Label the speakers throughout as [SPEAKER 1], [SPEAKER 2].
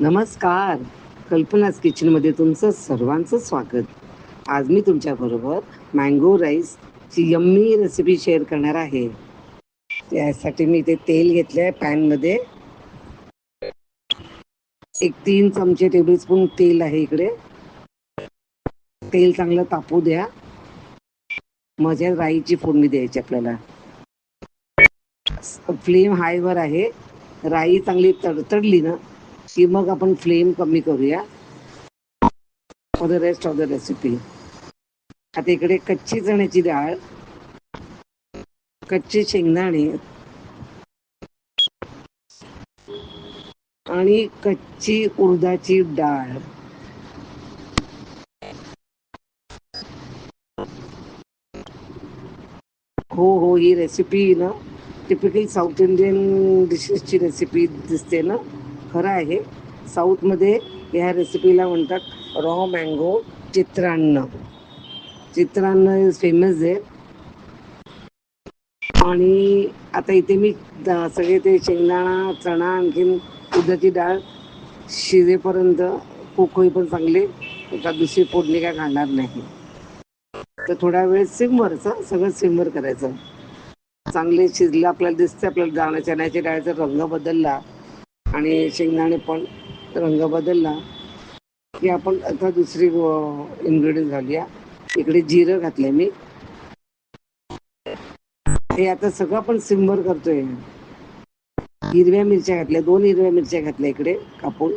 [SPEAKER 1] नमस्कार. कल्पनाच किचनमध्ये तुमचं सर्वांचं स्वागत. आज मी तुमच्याबरोबर मँगो राईसची यम्मी रेसिपी शेअर करणार आहे. त्यासाठी मी इथे तेल घेतलं आहे पॅनमध्ये. एक 3 चमचे टेबलस्पून तेल आहे इकडे. तेल चांगलं तापू द्या. मग या राईची फोडणी द्यायची आपल्याला. फ्लेम हायवर आहे. राई चांगली तडतडली ना की मग आपण फ्लेम कमी करूया for the rest of the recipe. आता इकडे कच्ची चण्याची डाळ, कच्चे शेंगदाणे आणि कच्ची उडदाची डाळ. हो, ही रेसिपी ना टिपिकल साऊथ इंडियन डिशेसची रेसिपी दिसते ना. खरं आहे, साऊथमध्ये ह्या रेसिपीला म्हणतात रॉ मँगो चित्रान्न. चित्रान्न इज फेमस आहे. आणि आता इथे मी सगळे ते शेंगदाणा, चणा, आणखीन उडदाची डाळ शिजेपर्यंत पोकळी पण चांगले एका दुसरी फोडणी काय घालणार नाही. तर थोडा वेळ सिमवरचं सगळं सिमवर करायचं. चांगले शिजलं आपल्याला दिसतं, आपल्याला चण्याच्या डाळीचा रंग बदलला आणि शेंगदाणे पण रंग बदलला की आपण आता दुसरी इन्ग्रेडियंट घालूया. इकडे जिरं घातलंय मी. हे आता सगळं आपण सिमवर करतोय. हिरव्या मिरच्या घातल्या, 2 हिरव्या मिरच्या घातल्या इकडे कापून.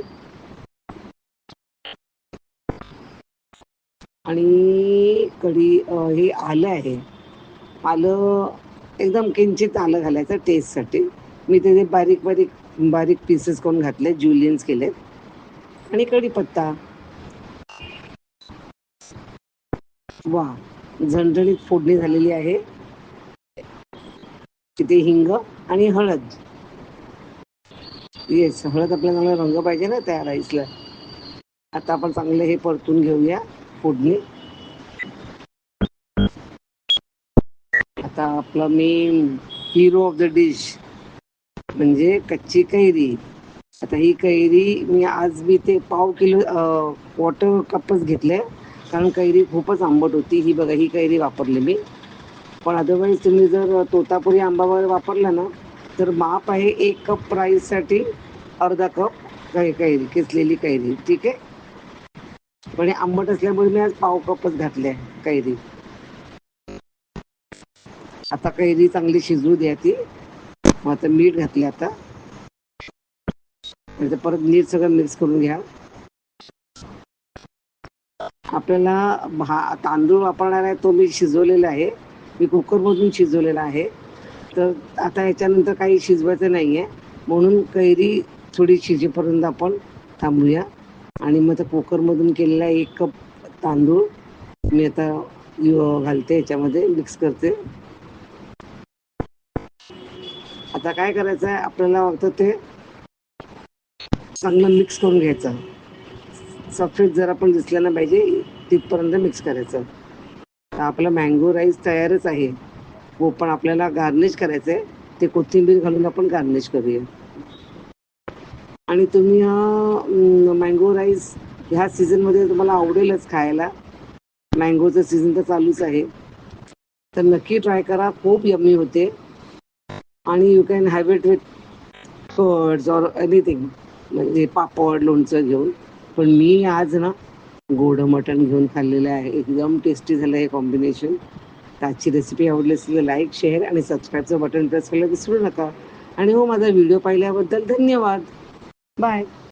[SPEAKER 1] आणि हे आलं आहे. आलं एकदम किंचित आलं घालायचं टेस्टसाठी. मी ते बारीक बारीक बारीक पीसेस करून घातले, ज्युलियन्स केले. आणि कढीपत्ता. वा, झणझणीत फोडणी झालेली आहे. तिथे हिंग आणि हळद. येस, हळद आपल्याला चांगला रंग पाहिजे ना त्या राईसला. आता आपण चांगलं हे परतून घेऊया फोडणी. आता आपला main hero of the dish म्हणजे कच्ची कैरी. आता ही कैरी मी ते पाव किलो वॉटर कपच घेतले, कारण कैरी खूपच आंबट होती. ही बघा, ही कैरी वापरली मी. पण अदरवाईज तुम्ही जर तोतापुरी आंबा वगैरे वापरला ना तर माप आहे 1 कप राईससाठी अर्धा कप कैरी, किसलेली कैरी. ठीक आहे. पण हे आंबट असल्यामुळे मी आज पाव कपच घातले कैरी. आता कैरी चांगली शिजू द्या ती. मग आता मीठ घातले. आता परत नीट सगळं मिक्स करून घ्या. आपल्याला तांदूळ वापरणार आहे तो मी शिजवलेला आहे. मी कुकरमधून शिजवलेला आहे. तर आता याच्यानंतर काही शिजवायचं नाही आहे, म्हणून कैरी थोडी शिजेपर्यंत आपण थांबूया. आणि मग कुकरमधून केलेला 1 कप तांदूळ मी आता घालते याच्यामध्ये, मिक्स करते. आता काय करायचं आहे आपल्याला, फक्त ते चांगलं मिक्स करून घ्यायचं. सफेद जरा पण दिसलं नाही पाहिजे तिथपर्यंत मिक्स करायचं. आपला मँगो राईस तयारच आहे. हो, पण आपल्याला गार्निश करायचं आहे. ते कोथिंबीर घालून आपण गार्निश करूया. आणि तुम्ही मँगो राईस ह्या सीझनमध्ये तुम्हाला आवडेलच खायला. मँगोचं सीझन तर चालूच आहे. तर नक्की ट्राय करा, खूप यम्मी होते. आणि you can have it with curds or anything, म्हणजे पापड, लोणचं घेऊन. पण मी आज ना गोड मटण घेऊन खाल्लेलं आहे. एकदम टेस्टी झालं हे कॉम्बिनेशन. आजची रेसिपी आवडली असेल तर लाईक, शेअर आणि सबस्क्राईबचं बटन प्रेस करायला विसरू नका. आणि हो, माझा व्हिडिओ पाहिल्याबद्दल धन्यवाद. बाय.